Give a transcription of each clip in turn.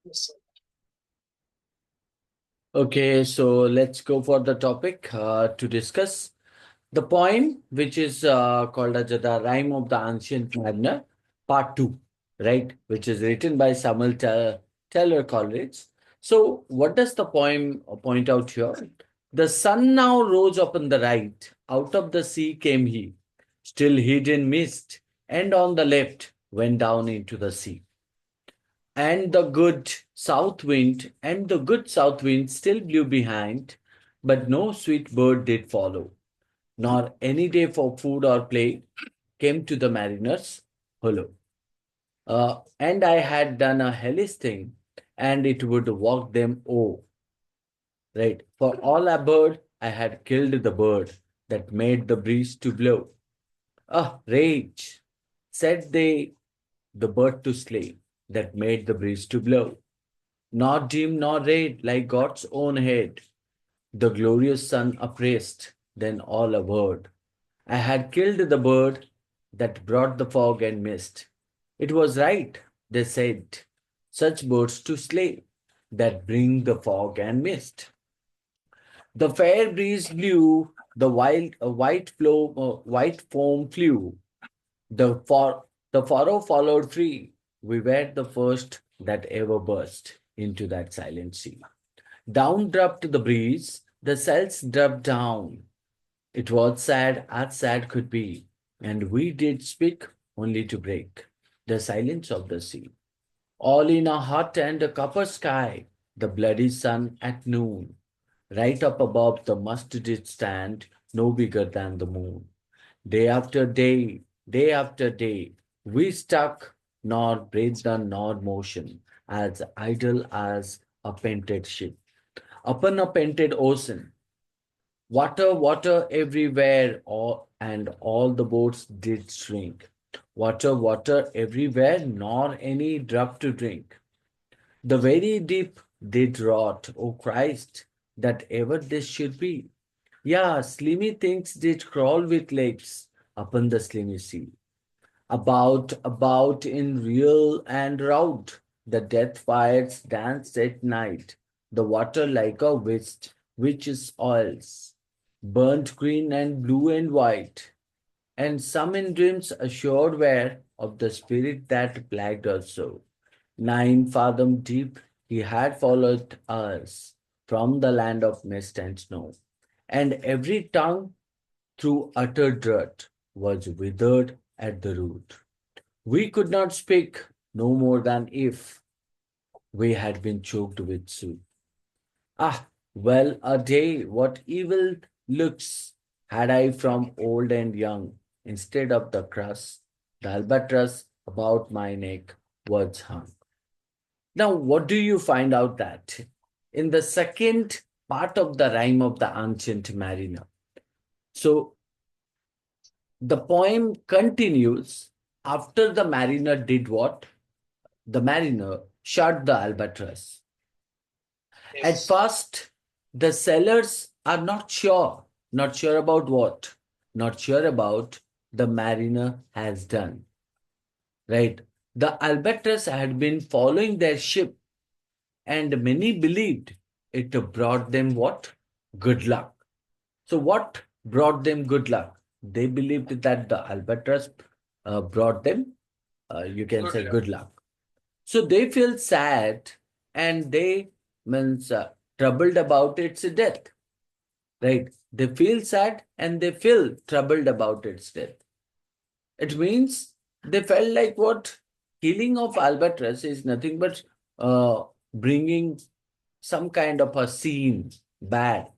Yes, sir. Okay, so let's go for the topic to discuss the poem, which is called as the Rime of the Ancient Mariner, Part 2, right? Which is written by Taylor Coleridge. So, what does the poem point out here? The sun now rose upon the right, out of the sea came he, still hid in mist, and on the left went down into the sea. And the good south wind still blew behind, but no sweet bird did follow, nor any day for food or play came to the mariners hollow. And I had done a hellish thing, and it would walk them right? For all a bird, I had killed the bird that made the breeze to blow. Ah, rage, said they, the bird to slay, that made the breeze to blow. Not dim nor red, like God's own head, the glorious sun upraised, then all a word. I had killed the bird that brought the fog and mist. It was right, they said, such birds to slay, that bring the fog and mist. The fair breeze blew, white foam flew. The furrow followed free. We were the first that ever burst into that silent sea. Down dropped the breeze, the cells dropped down. It was sad as sad could be, and we did speak only to break the silence of the sea. All in a hot and a copper sky, the bloody sun at noon, right up above the mast did stand, no bigger than the moon. Day after day, day after day, we stuck, nor breathed nor motion, as idle as a painted ship upon a painted ocean. Water, water everywhere, and all the boats did shrink. Water, water everywhere, nor any drop to drink. The very deep did rot, O Christ, that ever this should be. Yeah, slimy things did crawl with legs upon the slimy sea. About in real and rout, the death fires danced at night, the water like a witch's oils, burnt green and blue and white, and some in dreams assured were of the spirit that plagued us so. 9 fathom deep he had followed us from the land of mist and snow, and every tongue through utter dirt was withered at the root. We could not speak no more than if we had been choked with soup. Ah, well a day, what evil looks had I from old and young. Instead of the cross, the albatross about my neck was hung. Now, what do you find out that? In the second part of the rhyme of the Ancient Mariner. So the poem continues after the mariner did what? The mariner shot the albatross. At Yes. first, the sailors are not sure about what, not sure about the mariner has done, right? The albatross had been following their ship, and many believed it brought them what? Good luck. So, what brought them good luck? They believed that the albatross brought them, you can Good say, luck. good luck. So they feel sad and they means troubled about its death, right? They feel sad and they feel troubled about its death. It means they felt like what killing of albatross is nothing but bringing some kind of a scene bad.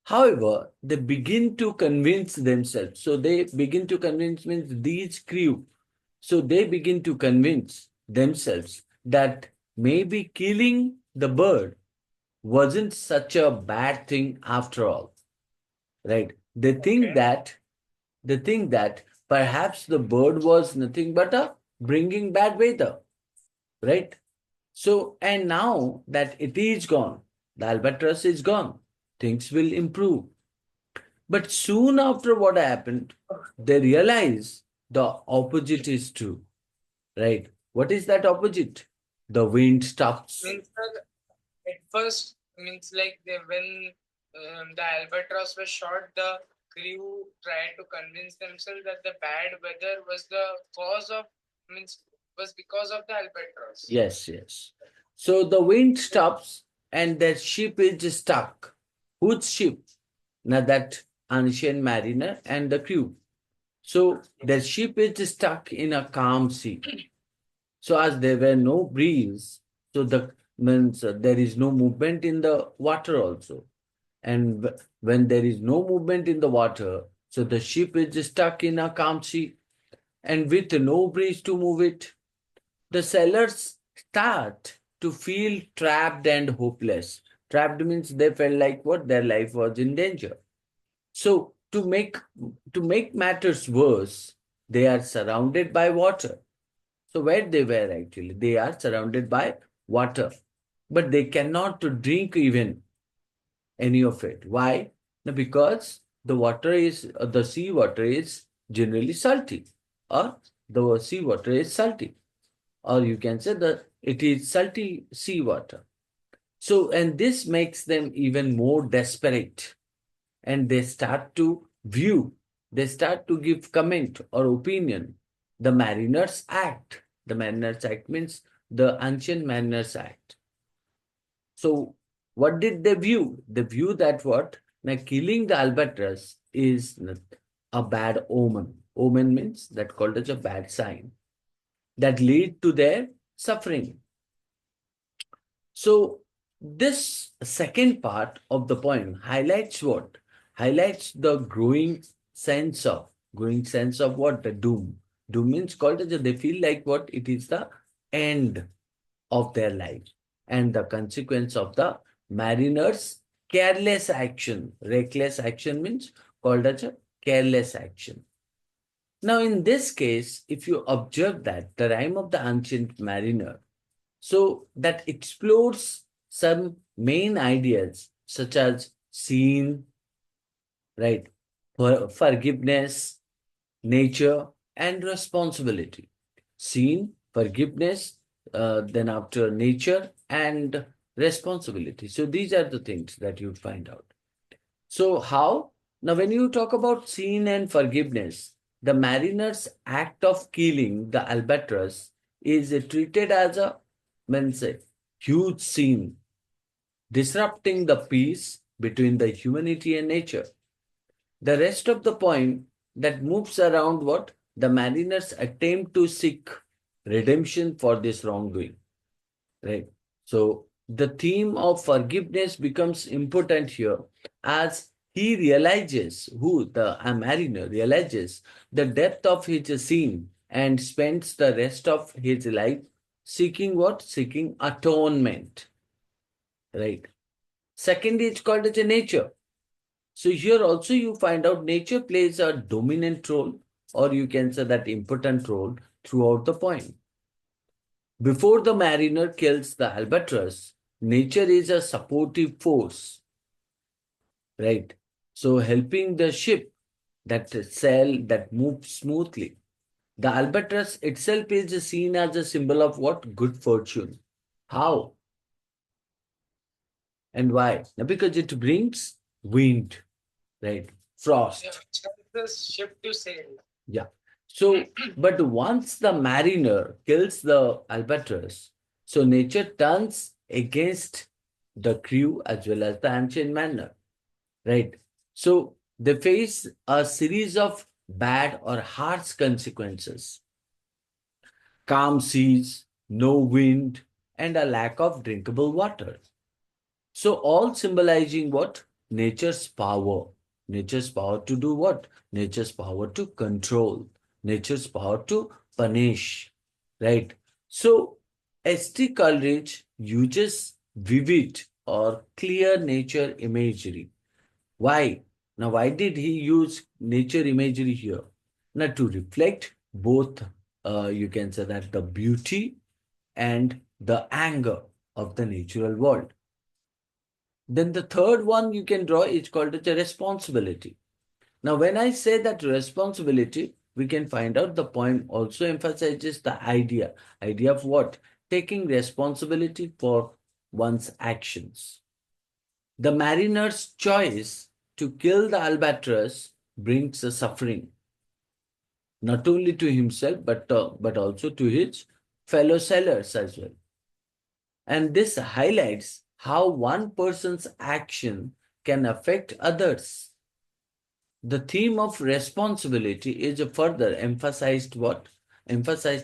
However, they begin to convince themselves. So they begin to convince means these crew. So they begin to convince themselves that maybe killing the bird wasn't such a bad thing after all, right? Okay. They think that perhaps the bird was nothing but a bringing bad weather, right? So and now that it is gone, the albatross is gone, things will improve. But soon after what happened, they realize the opposite is true, right? What is that opposite? The wind stops. Means at first, means like when the albatross was shot, the crew tried to convince themselves that the bad weather was the cause of, means was because of the albatross. Yes, yes. So the wind stops and the ship is stuck. Whose ship? Now that ancient mariner and the crew. So the ship is stuck in a calm sea. So as there were no breeze, so the means there is no movement in the water also. And when there is no movement in the water, so the ship is stuck in a calm sea and with no breeze to move it. The sailors start to feel trapped and hopeless. Trapped means they felt like what their life was in danger. So to make matters worse, they are surrounded by water. So where they were actually, they are surrounded by water, but they cannot to drink even any of it. Why? No, because the sea water is generally salty, or the sea water is salty, or you can say that it is salty seawater. So, and this makes them even more desperate, and they start to give comment or opinion. The Mariners Act. The Mariners Act means the Ancient Mariners Act. So, what did they view? They view that what? Now, killing the albatross is a bad omen. Omen means that called as a bad sign that lead to their suffering. So this second part of the poem highlights what? Highlights the growing sense of what? The doom. Doom means called as they feel like what? It is the end of their life and the consequence of the mariner's careless action. Reckless action means called as a careless action. Now, in this case, if you observe that the rhyme of the ancient mariner, so that explores some main ideas such as sin, right, forgiveness, nature, and responsibility. Sin, forgiveness, then after nature and responsibility. So these are the things that you'd find out. So how? Now, when you talk about sin and forgiveness, the mariner's act of killing the albatross is treated as a means a huge sin, disrupting the peace between the humanity and nature. The rest of the poem that moves around what? The mariners attempt to seek redemption for this wrongdoing. Right. So the theme of forgiveness becomes important here as he realizes, who the a mariner realizes the depth of his sin and spends the rest of his life seeking what? Seeking atonement. Right. Second is called as a nature. So here also you find out nature plays a dominant role, or you can say that important role throughout the poem. Before the mariner kills the albatross, nature is a supportive force, right? So helping the ship that sail, that moves smoothly. The albatross itself is seen as a symbol of what? Good fortune. How and why? Now, because it brings wind, right? Yeah, Frost. which helps the ship to sail. Yeah. So, but once the mariner kills the albatross, so nature turns against the crew as well as the ancient mariner, right? So they face a series of bad or harsh consequences: calm seas, no wind, and a lack of drinkable water. So all symbolizing what? Nature's power. Nature's power to do what? Nature's power to control. Nature's power to punish. Right? So S.T. Coleridge uses vivid or clear nature imagery. Why? Now, why did he use nature imagery here? Now, to reflect both, you can say that the beauty and the anger of the natural world. Then the third one you can draw is called as a responsibility. Now, when I say that responsibility, we can find out the poem also emphasizes the idea. Idea of what? taking responsibility for one's actions. The mariner's choice to kill the albatross brings a suffering not only to himself but also to his fellow sailors as well. And this highlights how one person's action can affect others. The theme of responsibility is further emphasized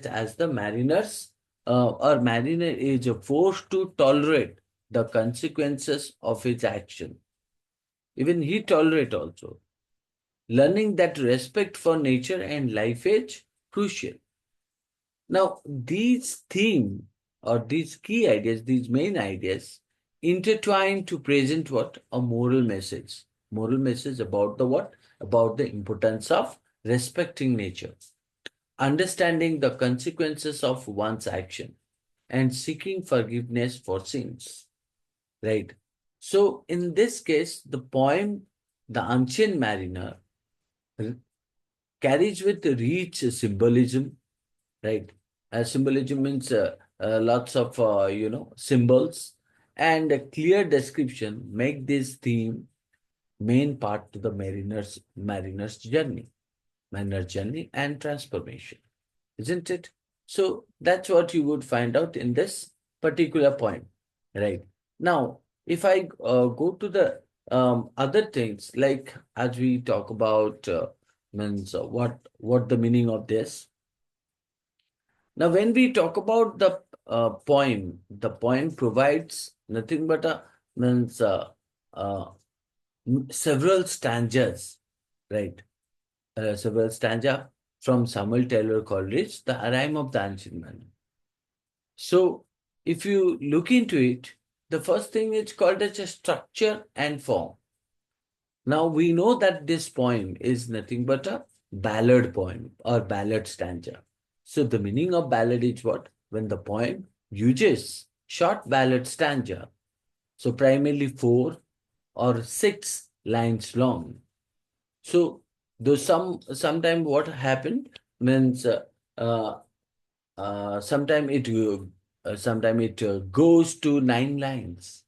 as the mariner's or mariner is forced to tolerate the consequences of his action. Even he tolerate also. Learning that respect for nature and life is crucial. Now, these theme or these key ideas, these main ideas, intertwine to present what? A moral message. Moral message about the what? About the importance of respecting nature, understanding the consequences of one's action, and seeking forgiveness for sins. Right? So, in this case, the poem, The Ancient Mariner, carries with rich symbolism, right? Symbolism means lots of symbols, and a clear description make this theme main part to the mariner's journey and transformation, isn't it? So that's what you would find out in this particular point, right? Now, if I go to the other things, like as we talk about means what the meaning of this. Now, when we talk about the poem provides nothing but a means uh, several stanzas, right? Several stanza from Samuel Taylor Coleridge, the Rime of the Ancient Man. So, if you look into it, the first thing is called as a structure and form. Now we know that this poem is nothing but a ballad poem or ballad stanza. So the meaning of ballad is what? When the poem uses short ballad stanza, so primarily 4 or 6 lines long. So though sometime what happened means uh, sometime it goes to 9 lines.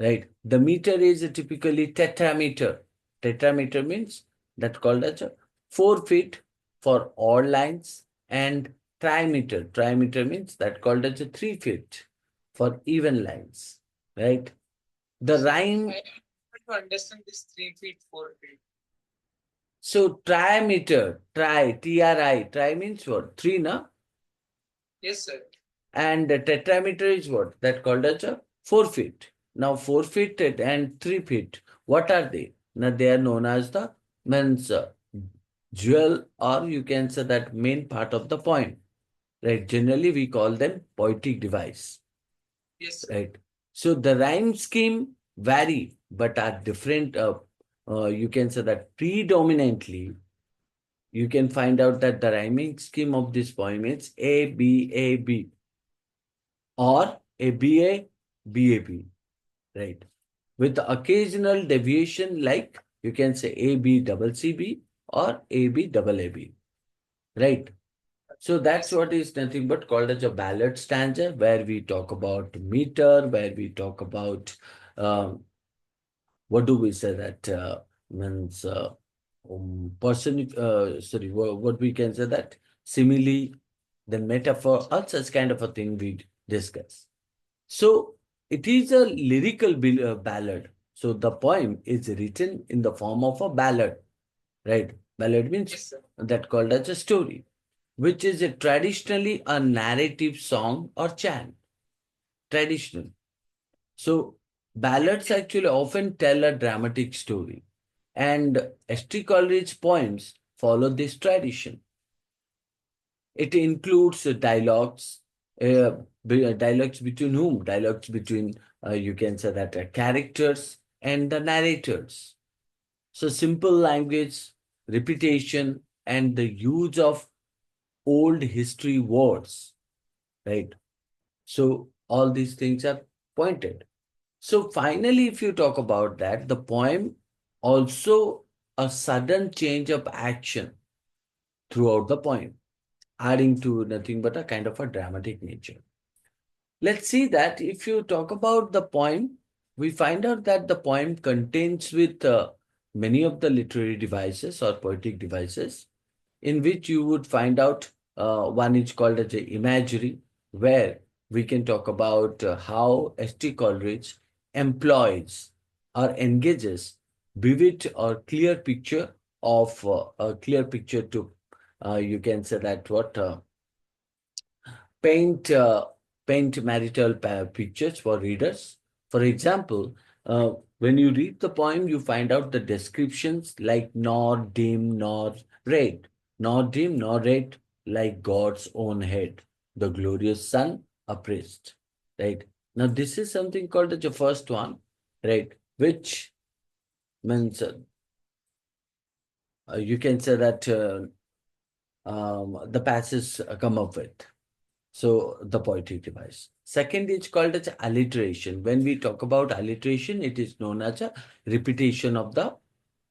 Right. The meter is typically tetrameter. Tetrameter means that called as a 4 feet for odd lines, and trimeter. Trimeter means that called as a 3 feet for even lines. Right. The So rhyme. I want to understand this 3 feet, 4 feet. So trimeter, tri means what? Three, na? Yes, sir. And the tetrameter is what? That called as a 4 feet. Now 4 feet and 3 feet. What are they? Now they are known as the means jewel, or you can say that main part of the poem. Right. Generally we call them poetic device. Yes, sir. Right. So the rhyme scheme vary but are different. You can say that predominantly you can find out that the rhyming scheme of this poem is A B A B or a B A B A B, right? With the occasional deviation like you can say A B double C B or A B double A B, right? So that's Yes, sir. what is nothing but called as a ballad stanza, where we talk about meter, where we talk about um, what do we say that means person sorry what we can say that simile, the metaphor, all such kind of a thing we discuss. So it is a lyrical ballad. So the poem is written in the form of a ballad, right? Ballad means Yes, sir. that called as a story, which is a traditionally a narrative song or chant. Traditional. So ballads actually often tell a dramatic story, and S.T. Coleridge poems follow this tradition. It includes dialogues between whom? Dialogues between, you can say that, characters and the narrators. So simple language, repetition, and the use of old history words, right? So all these things are pointed. So finally, if you talk about that, the poem also a sudden change of action throughout the poem, adding to nothing but a kind of a dramatic nature. Let's see that if you talk about the poem, we find out that the poem contains with many of the literary devices or poetic devices, in which you would find out one is called as a imagery, where we can talk about how S.T. Coleridge employs or engages vivid or clear picture of a clear picture to you can say that what paint paint marital pictures for readers. For example, when you read the poem, you find out the descriptions like nor dim nor red, nor dim nor red, like God's own head, the glorious sun upraised. Right now, this is something called as the first one, right? Which means you can say that the passages come up with. So the poetic device. Second is called as alliteration. When we talk about alliteration, it is known as a repetition of the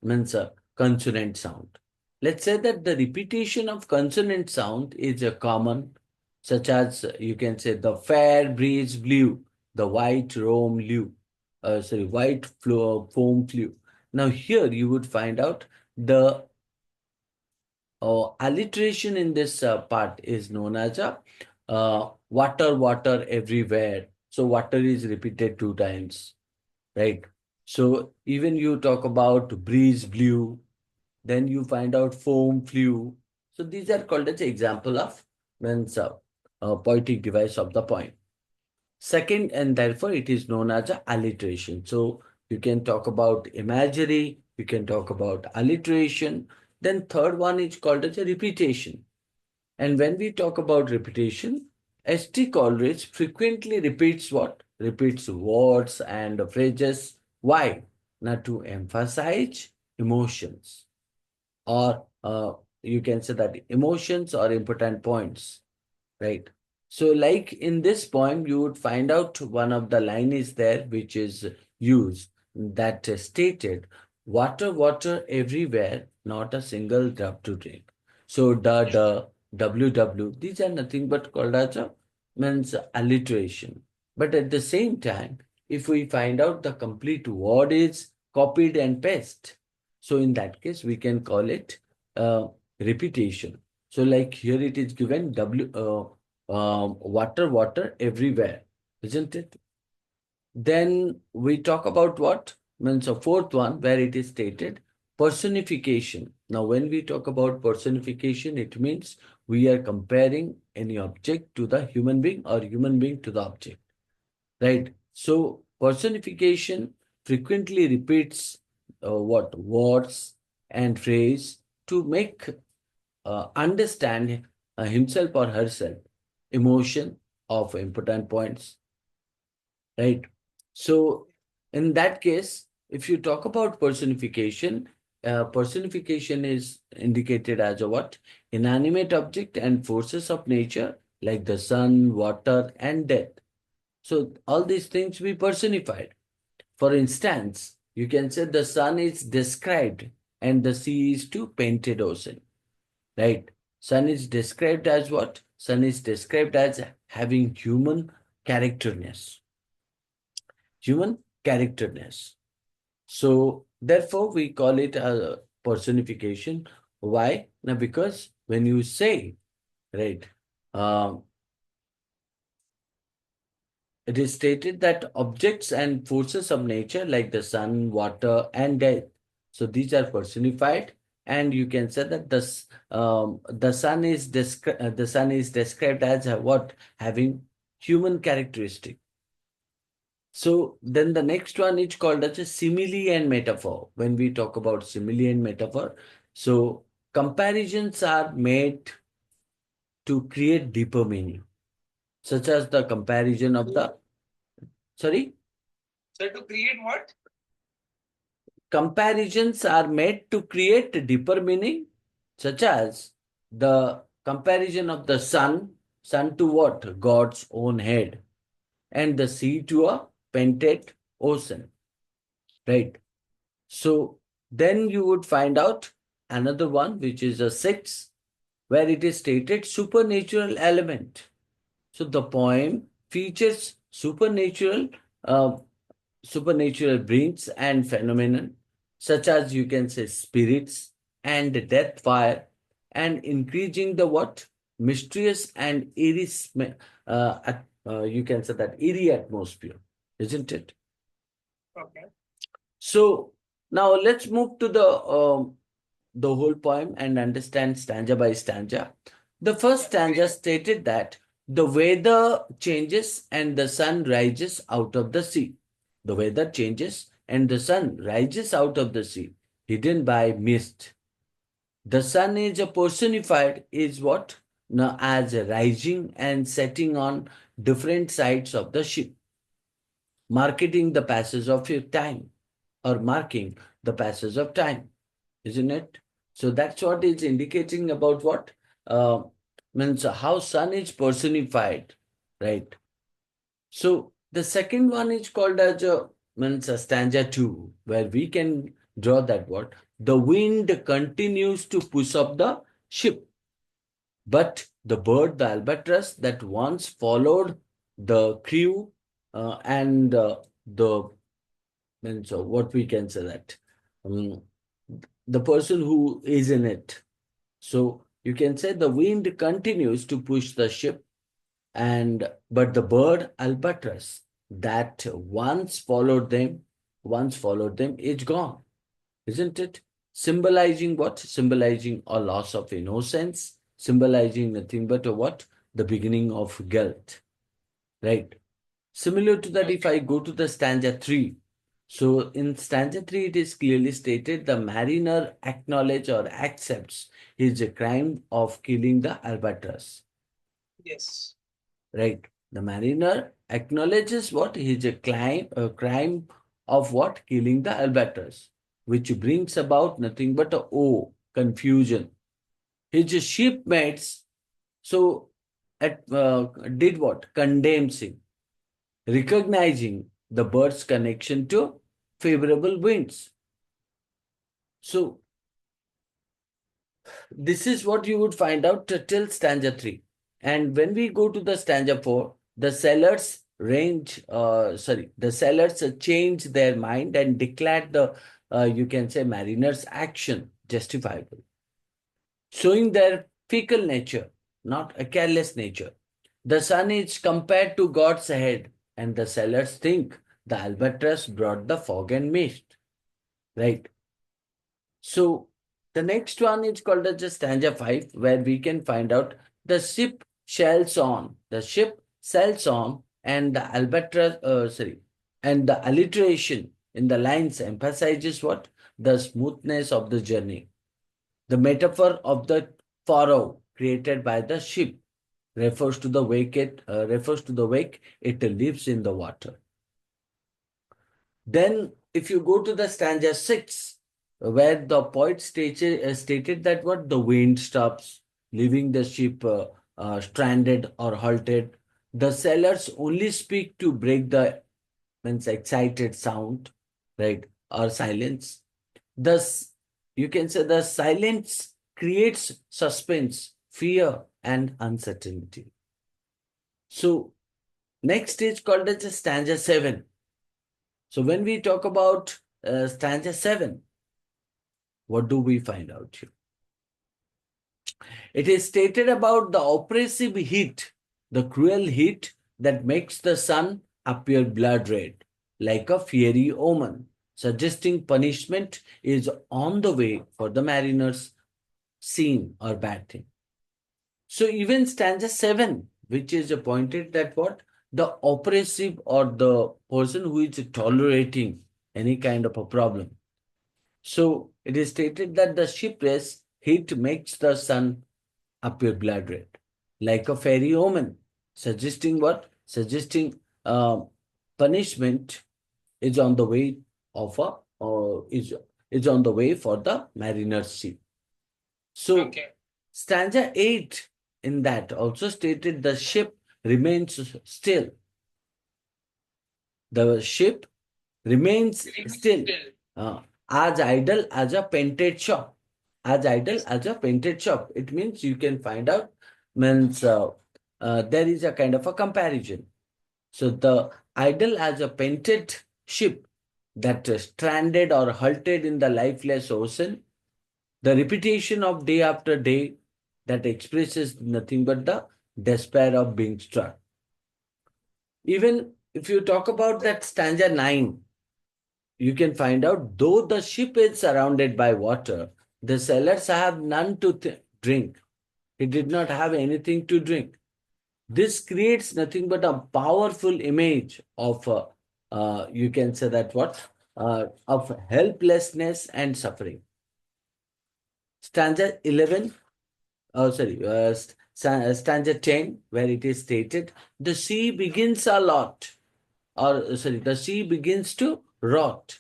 means a consonant sound. Let's say that the repetition of consonant sound is a common, such as you can say the fair breeze blew, the white rome flew, white foam flew. Now here you would find out the alliteration in this part is known as a water, water everywhere. So water is repeated two times, right? So even you talk about breeze blew, then you find out foam flew. So these are called as example of means poetic device of the poem. Second, and therefore it is known as a alliteration. So you can talk about imagery, you can talk about alliteration. Then third one is called as a repetition. And when we talk about repetition, S.T. Coleridge frequently repeats what? Repeats words and phrases. Why? Not to emphasize emotions, or you can say that emotions are important points, right? So, like in this poem, you would find out one of the line is there which is used that stated, "Water, water everywhere, not a single drop to drink." So, WW, these are nothing but called as a means alliteration. But at the same time, if we find out the complete word is copied and paste, so in that case, we can call it repetition. So like here it is given water, water everywhere, isn't it? Then we talk about what? Means a fourth one where it is stated personification. Now, when we talk about personification, it means we are comparing any object to the human being or human being to the object, right? So personification frequently repeats what words and phrase to make understand himself or herself emotion of important points, right? So in that case, if you talk about personification, personification is indicated as a what? Inanimate object and forces of nature like the sun, water, and death. So all these things we personified. For instance, you can say the sun is described and the sea is to painted ocean, right? Sun is described as what? Sun is described as having characterness, human characterness. So therefore, we call it a personification. Why? Now, because when you say, right, um, it is stated that objects and forces of nature like the sun, water, and death. So these are personified, and you can say that the sun is described as what, having human characteristic. So then the next one is called as a simile and metaphor. When we talk about simile and metaphor, so comparisons are made to create deeper meaning, such as the comparison of the sorry. So to create what? Comparisons are made to create deeper meaning, such as the comparison of the sun to what? God's own head, and the sea to a painted ocean, right? So then you would find out another one, which is a six, where it is stated supernatural element. So the poem features uh, supernatural beings and phenomenon such as you can say spirits and death fire and increasing the what mysterious and eerie you can say that eerie atmosphere, isn't it? Okay. So now let's move to the whole poem and understand stanza by stanza. The first Yeah. stanza stated that the weather changes and the sun rises out of the sea. The weather changes and the sun rises out of the sea, hidden by mist. The sun is a personified is what? Now as a rising and setting on different sides of the ship, marketing the passage of your time or marking the passage of time, isn't it? So that's what it's indicating about what uh, means how sun is personified, right? So the second one is called as a means a stanza two, where we can draw that what the wind continues to push up the ship, but the bird, the albatross that once followed the crew and the means what we can say that um, the person who is in it. So you can say the wind continues to push the ship, and but the bird albatross that once followed them is gone, isn't it? Symbolizing what? Symbolizing a loss of innocence, symbolizing nothing but a what? The beginning of guilt, right? Similar to that, if Okay. I go to the stanza 3, so in stanza 3, it is clearly stated the mariner acknowledges or accepts his crime of killing the albatross, Yes. right? The mariner acknowledges what? His crime of what? Killing the albatross, which brings about nothing but a confusion. His shipmates so did what? Condemns him, recognizing the bird's connection to favorable winds. So, this is what you would find out till stanza 3. And when we go to the stanza 4, the sellers change their mind and declare you can say, mariner's action justifiable, showing their fickle nature, not a careless nature. The sun is compared to God's head, and the sailors think the albatross brought the fog and mist, right? So the next one is called as the stanza 5, where we can find out the ship sails on, and and the alliteration in the lines emphasizes what? The smoothness of the journey. The metaphor of the furrow created by the ship refers to the wake it leaves in the water. Then, if you go to the stanza 6, where the poet stated that what the wind stops, leaving the ship stranded or halted. The sailors only speak to break the means excited sound, right, or silence. Thus, you can say the silence creates suspense, fear, and uncertainty. So, next is called as a stanza 7. So, when we talk about stanza 7, what do we find out here? It is stated about the oppressive heat, the cruel heat that makes the sun appear blood red, like a fiery omen, suggesting punishment is on the way for the mariners, sin or bad thing. So even stanza 7, which is appointed that what? The oppressive or the person who is tolerating any kind of a problem. So it is stated that the shipwreck's heat makes the sun appear blood red, like a fairy omen, suggesting what? Suggesting punishment is on the way of a is on the way for the mariner's ship. So Okay. stanza 8 in that also stated the ship remains still. The ship remains Remain still, still. as idle as a painted shop. As idle Yes. as a painted shop. It means you can find out, means there is a kind of a comparison. So the idol as a painted ship that stranded or halted in the lifeless ocean, the repetition of day after day that expresses nothing but the despair of being struck. Even if you talk about that stanza 9, you can find out though the ship is surrounded by water, the sailors have none to drink. He did not have anything to drink. This creates nothing but a powerful image of, you can say that what, of helplessness and suffering. Stanza 11, oh sorry, stanza 10, where it is stated, the sea begins a lot, or sorry, the sea begins to rot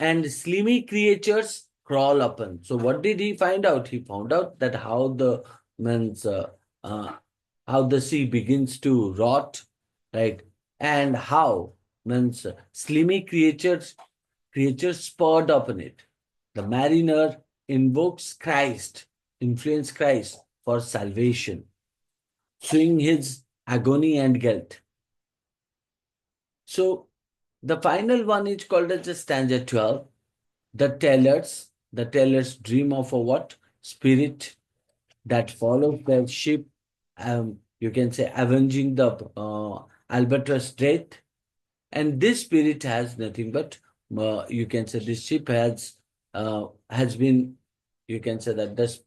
and slimy creatures crawl upon. So what did he find out? He found out that how the means uh, how the sea begins to rot, right? And how means slimy creatures spurred upon it. The mariner invokes Christ, influence Christ for salvation, showing his agony and guilt. So the final one is called as the stanza 12. The tellers dream of a what? Spirit that follows their ship, you can say avenging the albatross death. And this spirit has nothing but, you can say this ship has been, you can say that this,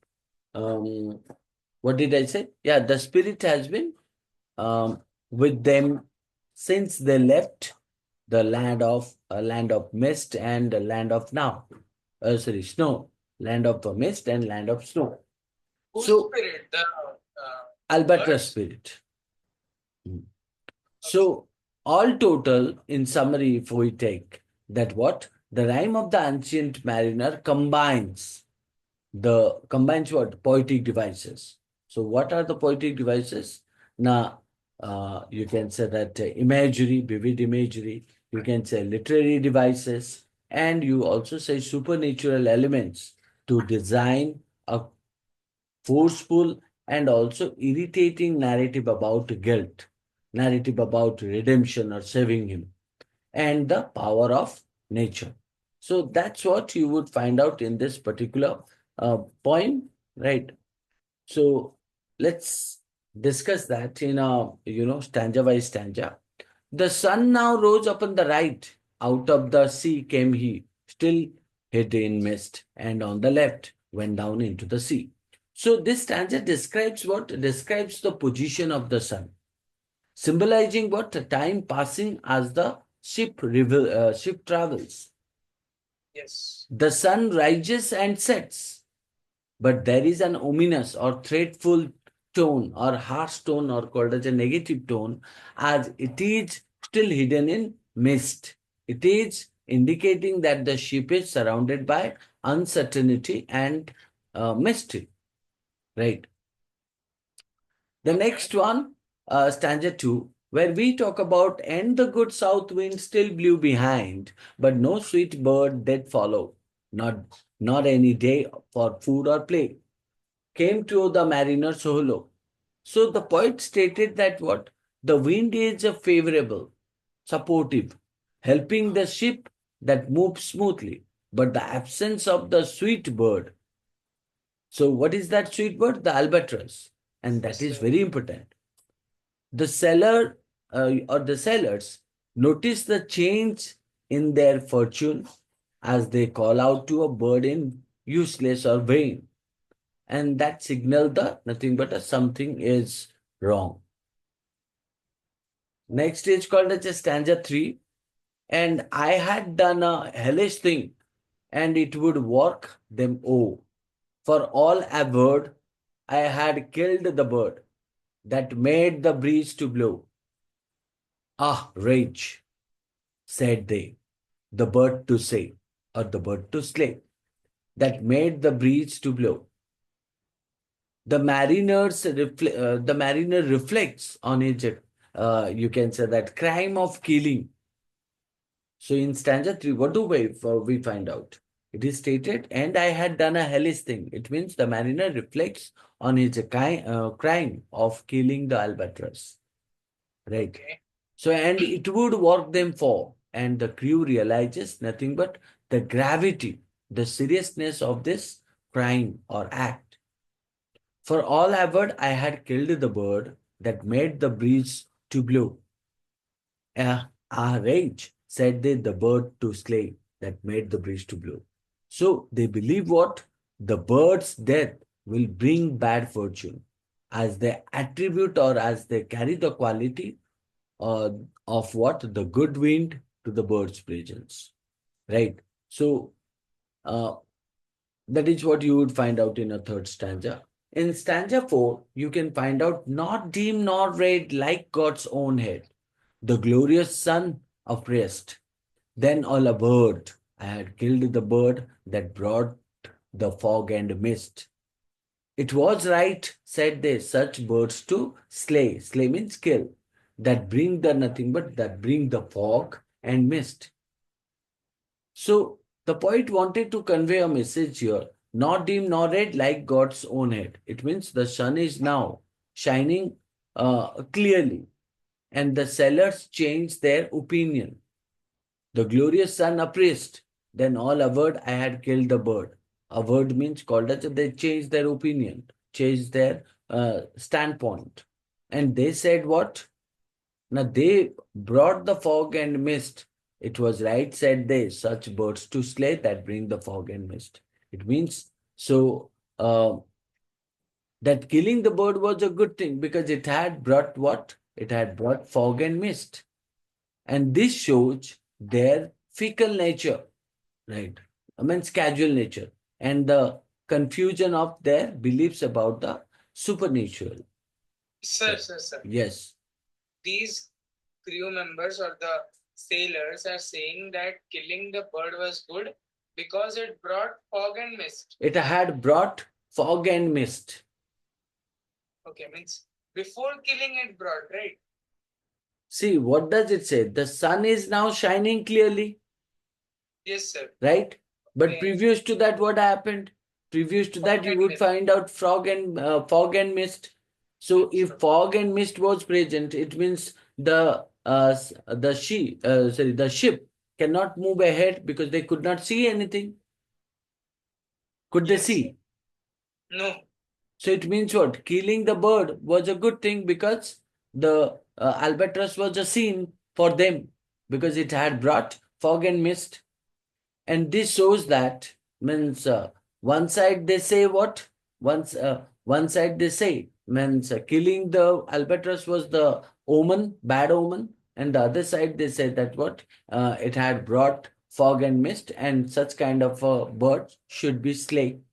um, what did I say? Yeah, the spirit has been with them since they left the land of mist and the land of now. Sorry, snow. Land of the mist and land of snow. Whose So spirit? The albatross birds? spirit. Mm. Okay. So all total, in summary, if we take that what the rhyme of the ancient mariner combines what poetic devices. So what are the poetic devices? Now, you can say that imagery, vivid imagery. You can say literary devices, and you also say supernatural elements to design a forceful and also irritating narrative about guilt, narrative about redemption or saving him, and the power of nature. So that's what you would find out in this particular poem, right? So let's discuss that in a stanza by stanza. The sun now rose upon the right, out of the sea came he, still hid in mist, and on the left went down into the sea. So this stanza describes what? Describes the position of the sun, symbolizing what? Time passing as the ship travels. Yes. The sun rises and sets, but there is an ominous or threatful tone or harsh tone or called as a negative tone, as it is still hidden in mist. It is indicating that the ship is surrounded by uncertainty and mystery, right? The Okay. next one, stanza 2, where we talk about, and the good south wind still blew behind, but no sweet bird did follow, not any day for food or play, came to the mariner solo. So the poet stated that what? The wind is a favorable, supportive, helping the ship that moves smoothly, but the absence of the sweet bird. So what is that sweet bird? The albatross. And that Yes, is sir. very important. The seller or the sellers notice the change in their fortune as they call out to a bird in useless or vain, and that signal the nothing but a something is wrong. Next is called as a stanza 3, and I had done a hellish thing, and it would work them oh. For all averred, I had killed the bird that made the breeze to blow. Ah, rage, said they, the bird to say, or the bird to slay, that made the breeze to blow. The mariner reflects on his, you can say that crime of killing. So in stanza 3, what do we find out? It is stated, and I had done a hellish thing. It means the mariner reflects on his crime of killing the albatross, Right. Okay. So, and it would work them for, and the crew realizes nothing but the gravity, the seriousness of this crime or act. For all I've heard, I had killed the bird that made the breeze to blow. Rage, said they, the bird to slay that made the breeze to blow. So they believe what? The bird's death will bring bad fortune as they attribute or as they carry the quality uh, of what? The good wind to the bird's presence. Right? So uh, that is what you would find out in a third stanza. In stanza 4, you can find out not dim nor red like God's own head, the glorious sun of rest. Then all a bird, I had killed the bird that brought the fog and mist. It was right, said they, such birds to slay. Slay means kill. That bring the nothing but that bring the fog and mist. So the poet wanted to convey a message here, not dim nor red like God's own head. It means the sun is now shining clearly, and the sailors changed their opinion. The glorious sun appraised. Then all averred I had killed the bird. Averred means called as they changed their opinion, changed their standpoint. And they said what? Now they brought the fog and mist. It was right, said they, such birds to slay that bring the fog and mist. It means so that killing the bird was a good thing because it had brought what? It had brought fog and mist. And this shows their fickle nature, right? I mean, casual nature and the confusion of their beliefs about the supernatural. Sir, sir, sir. Yes. These crew members or the sailors are saying that killing the bird was good because it brought fog and mist. It had brought fog and mist. Okay, means before killing it brought, right? See, what does it say? The sun is now shining clearly, Yes, sir. right? But Okay. previous to that, what happened? Previous to that, Fog you and would mist. find out fog and mist. So if fog and mist was present, it means the ship cannot move ahead because they could not see anything. Could they Yes. see? No. So it means what? Killing the bird was a good thing because the albatross was a scene for them because it had brought fog and mist. And this shows that means one side they say what? One side they say means killing the albatross was the omen, bad omen, and the other side they say that what? It had brought fog and mist, and such kind of bird should be slain.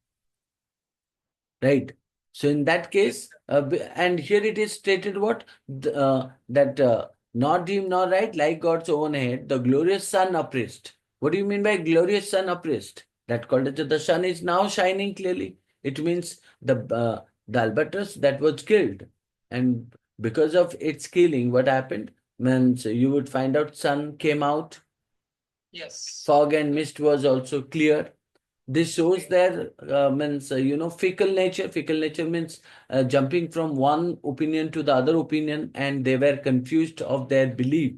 Right. So in that case, and here it is stated what that not dim nor right like God's own head, the glorious sun appraised. What do you mean by glorious sun appraised? That called it the sun is now shining clearly. It means the albatross that was killed, and because of its killing, what happened? Means you would find out sun came out. Yes. Fog and mist was also clear. This shows their means fickle nature. Fickle nature means jumping from one opinion to the other opinion, and they were confused of their belief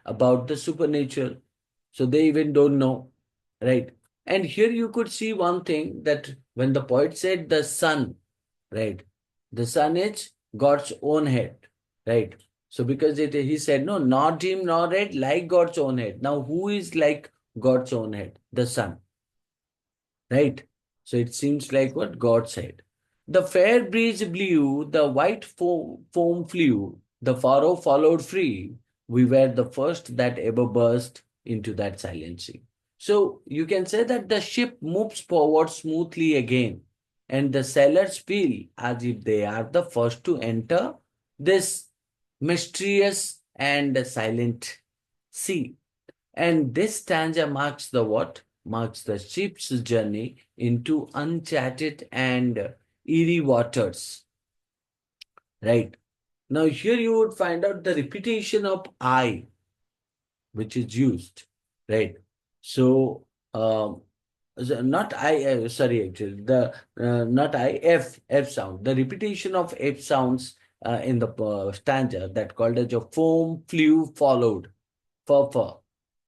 about the supernatural. So they even don't know, right? And here you could see one thing that when the poet said the sun, right? The sun is God's own head, right? So because he said no, not him nor red, like God's own head. Now who is like God's own head? The sun, right? So it seems like what God said. The fair breeze blew, the white foam flew, the furrow followed free. We were the first that ever burst into that silent sea. So you can say that the ship moves forward smoothly again, and the sailors feel as if they are the first to enter this mysterious and silent sea. And this stanza marks the what? Marks the ship's journey into uncharted and eerie waters. Right. Now, here you would find out the repetition of I, which is used. Right. So, not I, sorry, actually, the not I, F sound. The repetition of F sounds in the stanza that called as a foam flew followed, fur.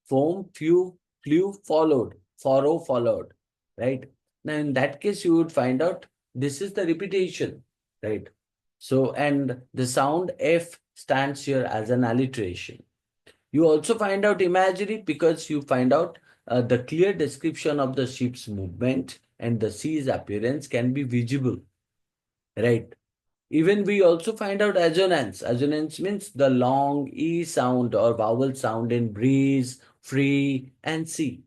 Foam flew followed, furrow followed, right? Now in that case, you would find out this is the repetition, right? So, and the sound F stands here as an alliteration. You also find out imagery because you find out the clear description of the ship's movement and the sea's appearance can be visible, right? Even we also find out assonance. Assonance means the long E sound or vowel sound in breeze, free, and sea.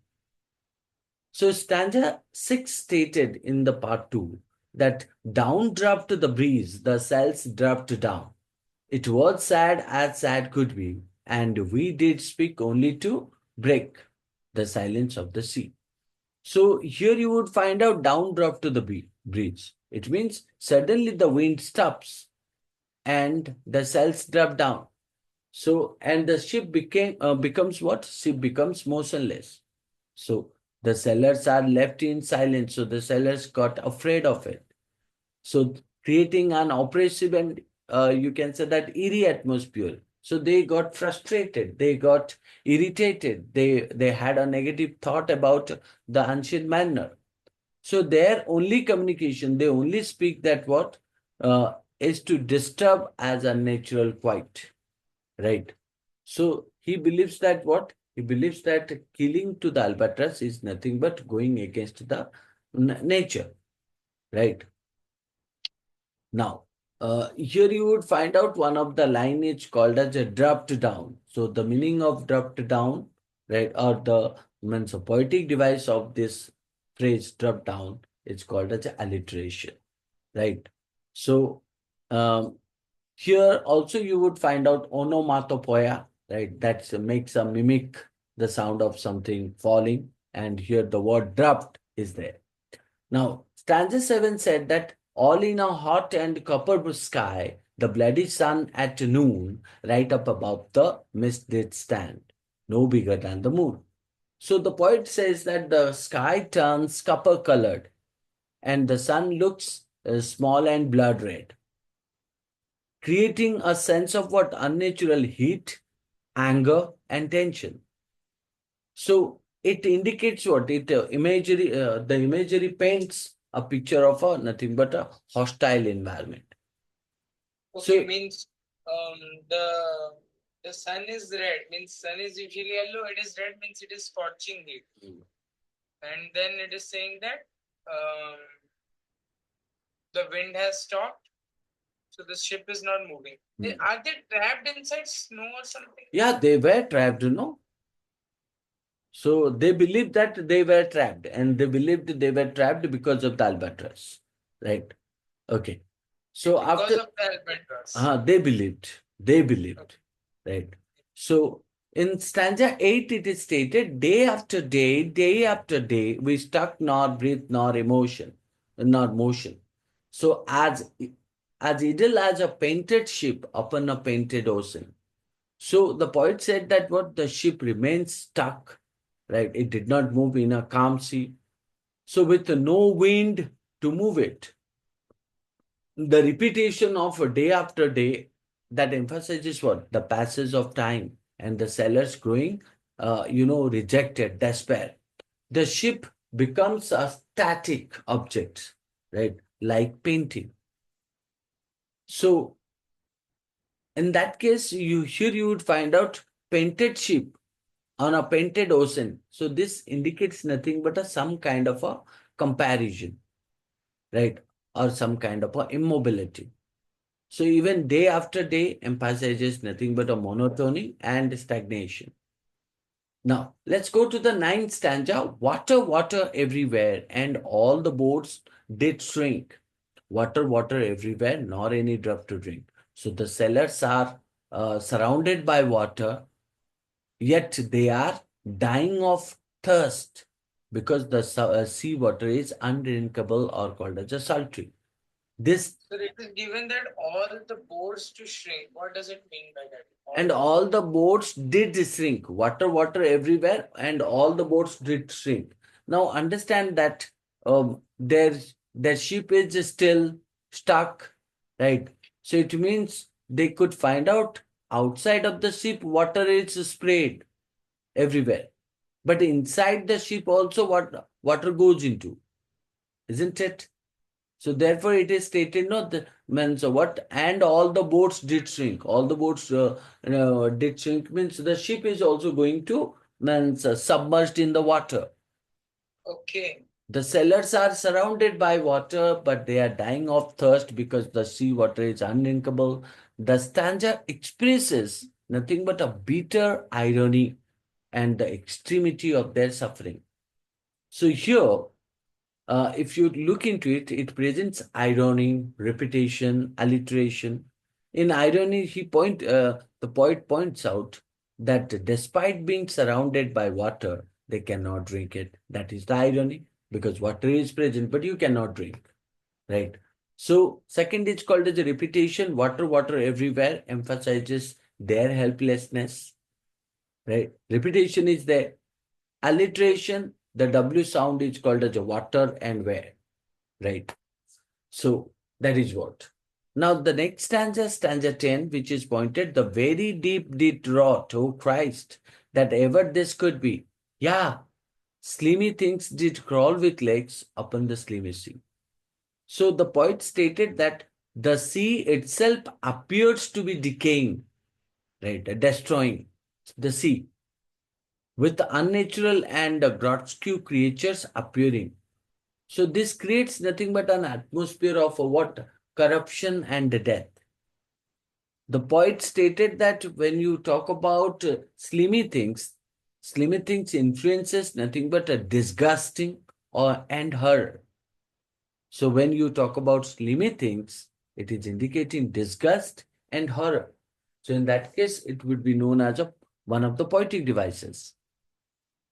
So stanza 6 stated in the part 2 that down dropped the breeze, the cells dropped down. It was sad as sad could be, and we did speak only to break the silence of the sea. So here you would find out down drop to the breeze. It means suddenly the wind stops and the cells drop down. So and the ship becomes what? Ship becomes motionless. So the sailors are left in silence. So the sailors got afraid of it. So creating an oppressive and you can say that eerie atmosphere. So they got frustrated, they got irritated, they had a negative thought about the ancient manner. So their only communication, they only speak that what is to disturb as a natural quiet, right? So he believes that what? He believes that killing to the albatross is nothing but going against the nature, right? Now, here you would find out one of the lineage called as a dropped down. So the meaning of dropped down, right, or the means a poetic device of this phrase dropped down, it's called as alliteration, right? So um, here also you would find out onomatopoeia, right? That makes a mimic the sound of something falling, and here the word dropped is there. Now, stanza 7 said that all in a hot and copper sky, the bloody sun at noon, right up above the mist did stand, no bigger than the moon. So the poet says that the sky turns copper colored and the sun looks small and blood red, creating a sense of what unnatural heat, anger, and tension. So it indicates what it imagery. The imagery paints a picture of a nothing but a hostile environment. Okay, So means um the sun is red, means sun is usually yellow, it is red means it is scorching heat. And then it is saying that the wind has stopped, so the ship is not moving. Are they trapped inside snow or something? yeah, they were trapped, you know. So they believed that they were trapped, and they believed they were trapped because of the albatross, right? Okay. So Because after of the albatross. they believed, right? So in stanza 8, it is stated, day after day, we stuck nor breath nor emotion, nor motion. So as idle as a painted ship upon a painted ocean. So the poet said that what the ship remains stuck, right? It did not move in a calm sea. So with no wind to move it, the repetition of a day after day that emphasizes what the passage of time and the sellers growing rejected despair, the ship becomes a static object, right, like painting. So in that case, you would find out painted ship on a painted ocean. So this indicates nothing but some kind of a comparison, right, or some kind of a immobility. So even day after day emphasizes nothing but a monotony and stagnation. Now, let's go to the ninth stanza. Water, water everywhere, and all the boats did shrink. Water everywhere, nor any drop to drink. So the sailors are surrounded by water, yet they are dying of thirst because the sea water is undrinkable or called as a sultry. This So it is given that all the boards to shrink. What does it mean by that? and all the boats did shrink. Water everywhere, and all the boats did shrink. Now understand that their ship is still stuck, right? So it means they could find out outside of the ship water is sprayed everywhere. But inside the ship also what water goes into, isn't it? So therefore it is stated no the means what and all the boats did shrink. All the boats did shrink means the ship is also going to means submerged in the water. Okay. The sailors are surrounded by water, but they are dying of thirst because the sea water is undrinkable. The stanza expresses nothing but a bitter irony and the extremity of their suffering. So here, if you look into it, it presents irony, repetition, alliteration. In irony, the poet points out that despite being surrounded by water, they cannot drink it. That is the irony, because water is present, but you cannot drink, right? So, second is called as a repetition. Water, water everywhere emphasizes their helplessness, right? Repetition is there. Alliteration, the W sound is called as a water and where, right? So that is what. Now the next stanza, stanza 10, which is pointed, the very deep did rot, O Christ, that ever this could be. Yeah, slimy things did crawl with legs upon the slimy sea. So the poet stated that the sea itself appears to be decaying, right, destroying the sea with unnatural and grotesque creatures appearing. So this creates nothing but an atmosphere of what? Corruption and death. The poet stated that when you talk about slimy things influences nothing but a disgusting or and horror. So when you talk about slimy things, it is indicating disgust and horror. So in that case, it would be known as one of the poetic devices.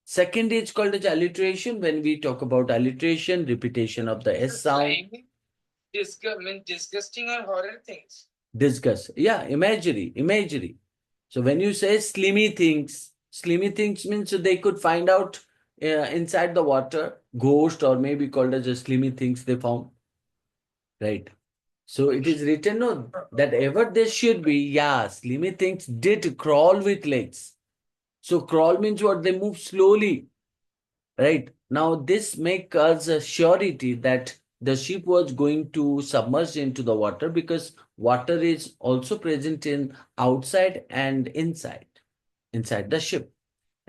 Second is called as alliteration. When we talk about alliteration, repetition of the S sound. Slimy, disgusting or horror things. Disgust. Yeah, imagery. So when you say slimy things means they could find out inside the water, ghost or maybe called as a slimy things they found, right? So it is written no, that ever there should be, yeah, slimy things did crawl with legs. So crawl means what? They move slowly, right? Now this makes us a surety that the ship was going to submerge into the water because water is also present in outside and inside the ship.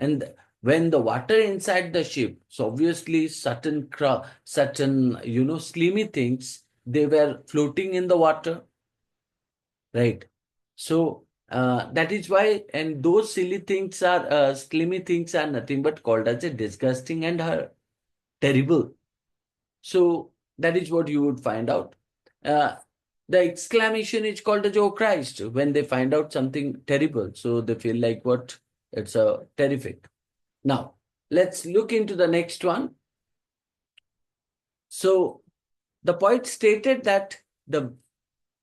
And when the water inside the ship, so obviously certain slimy things they were floating in the water, right? So that is why, and those slimy things are nothing but called as a disgusting and terrible. So that is what you would find out. Uh, the exclamation is called as "Oh Christ" when they find out something terrible. So they feel like what? It's a terrific. Now let's look into the next one. So the poet stated that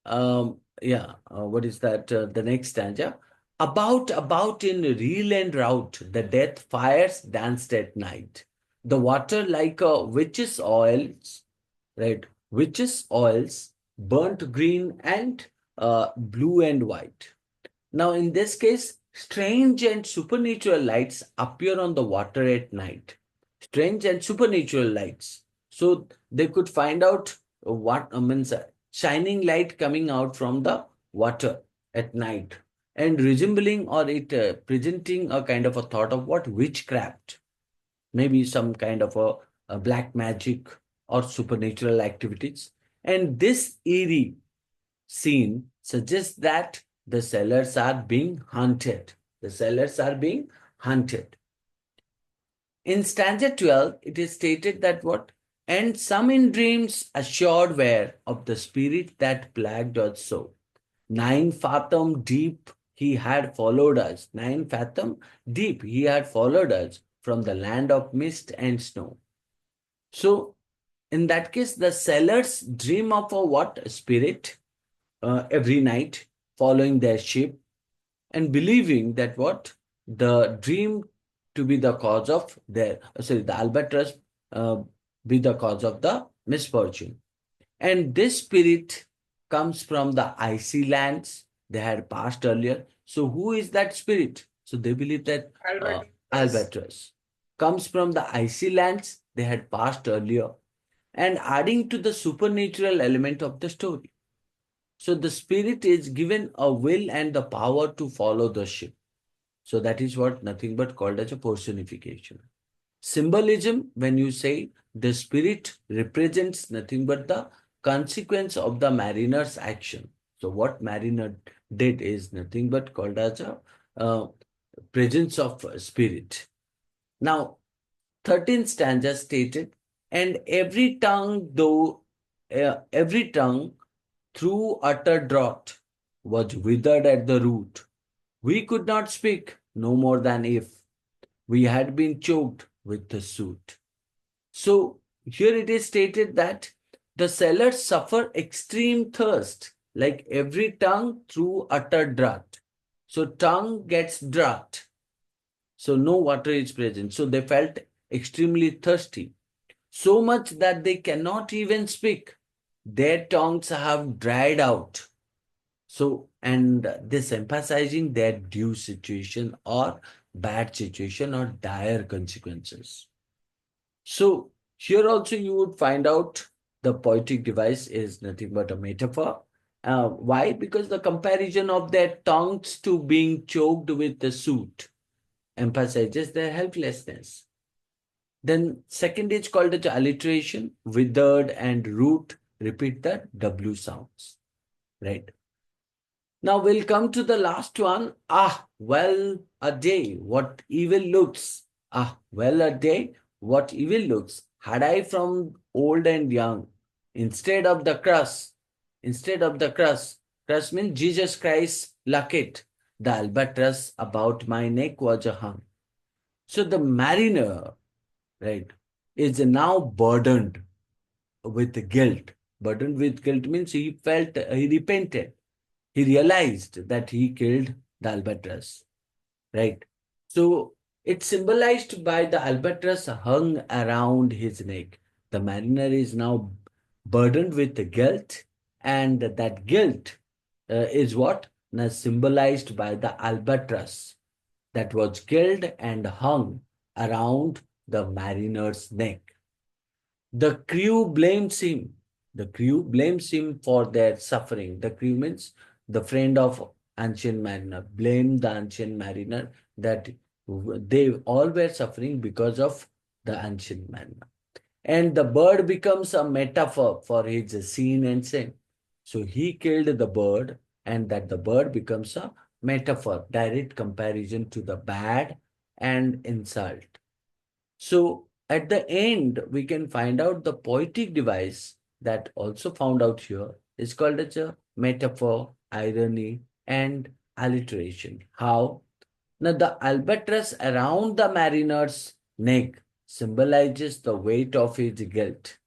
what is that? The next stanza. About in reel and rout, the death fires danced at night. The water like a witch's oils, right? Witch's oils, burnt green and blue and white. Now, in this case, strange and supernatural lights appear on the water at night. Strange and supernatural lights. So they could find out what means shining light coming out from the water at night and resembling or it presenting a kind of a thought of what witchcraft, maybe some kind of a black magic or supernatural activities. And this eerie scene suggests that the sellers are being hunted. The sellers are being hunted. In stanza 12, it is stated that what? And some in dreams assured were of the spirit that plagued us so. 9 fathom deep he had followed us. 9 fathom deep he had followed us from the land of mist and snow. So, in that case, the sellers dream of a what? Spirit every night following their ship and believing that what the dream to be the cause of their the albatross uh, be the cause of the misfortune, and this spirit comes from the icy lands they had passed earlier. So, who is that spirit? So, they believe that Albatross comes from the icy lands they had passed earlier and adding to the supernatural element of the story. So, the spirit is given a will and the power to follow the ship. So, that is what nothing but called as a personification. Symbolism, when you say the spirit represents nothing but the consequence of the mariner's action. So, what mariner did is nothing but called as a uh, presence of spirit. Now, 13th stanza stated, and every tongue through utter drought was withered at the root. We could not speak, no more than if we had been choked with the soot. So here it is stated that the sailors suffer extreme thirst, like every tongue through utter drought. So tongue gets drought. So no water is present. So they felt extremely thirsty, so much that they cannot even speak. Their tongues have dried out. So, and this emphasizing their due situation or bad situation or dire consequences. So, here also you would find out the poetic device is nothing but a metaphor. Why? Because the comparison of their tongues to being choked with the soot emphasizes their helplessness. Then, second is called as alliteration, withered and root repeat the W sounds, right? Now we'll come to the last one. Ah, well, a day, what evil looks. Ah, well, a day, what evil looks. Had I from old and young, instead of the cross, cross means Jesus Christ locket, the albatross about my neck was a hung. So the mariner, right, is now burdened with guilt. Burdened with guilt means he repented, he realized that he killed the albatross, right? So it's symbolized by the albatross hung around his neck. The mariner is now burdened with the guilt, and that guilt is what? Now symbolized by the albatross that was killed and hung around the mariner's neck. The crew blames him. The crew blames him for their suffering. The crew means the friend of Ancient Mariner blamed the Ancient Mariner that they all were suffering because of the Ancient Mariner. And the bird becomes a metaphor for his sin and sin. So he killed the bird, and that the bird becomes a metaphor, direct comparison to the bad and insult. So at the end, we can find out the poetic device that also found out here is called as a metaphor, irony, and alliteration. How? Now the albatross around the mariner's neck symbolizes the weight of his guilt.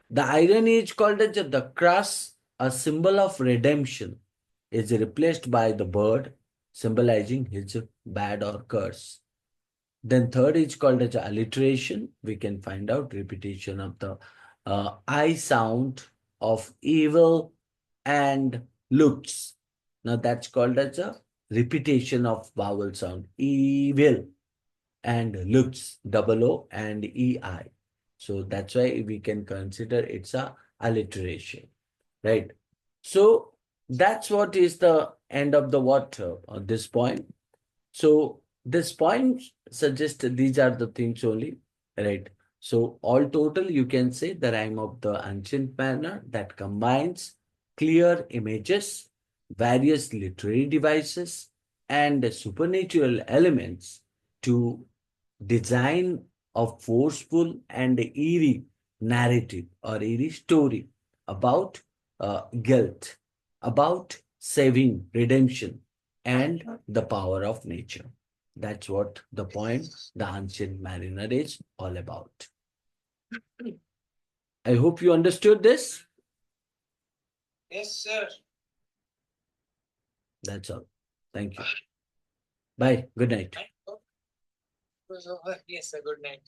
The irony is called as the cross, a symbol of redemption, is replaced by the bird, symbolizing his bad or curse. Then third is called as alliteration. We can find out repetition of the I sound of evil and looks. Now that's called as a repetition of vowel sound. Evil and looks, double O and EI. So that's why we can consider it's a alliteration, right? So that's what is the end of the water on this point. So this point suggests these are the things only, right? So all total, you can say the rhyme of the ancient manner that combines clear images, various literary devices, and supernatural elements to design a forceful and eerie narrative or eerie story about guilt, about saving, redemption, and the power of nature. That's what the poem, The Ancient Mariner, is all about. I hope you understood this. Yes, sir. That's all. Thank you. Bye. Good night. It was over. Yes, sir. Good night.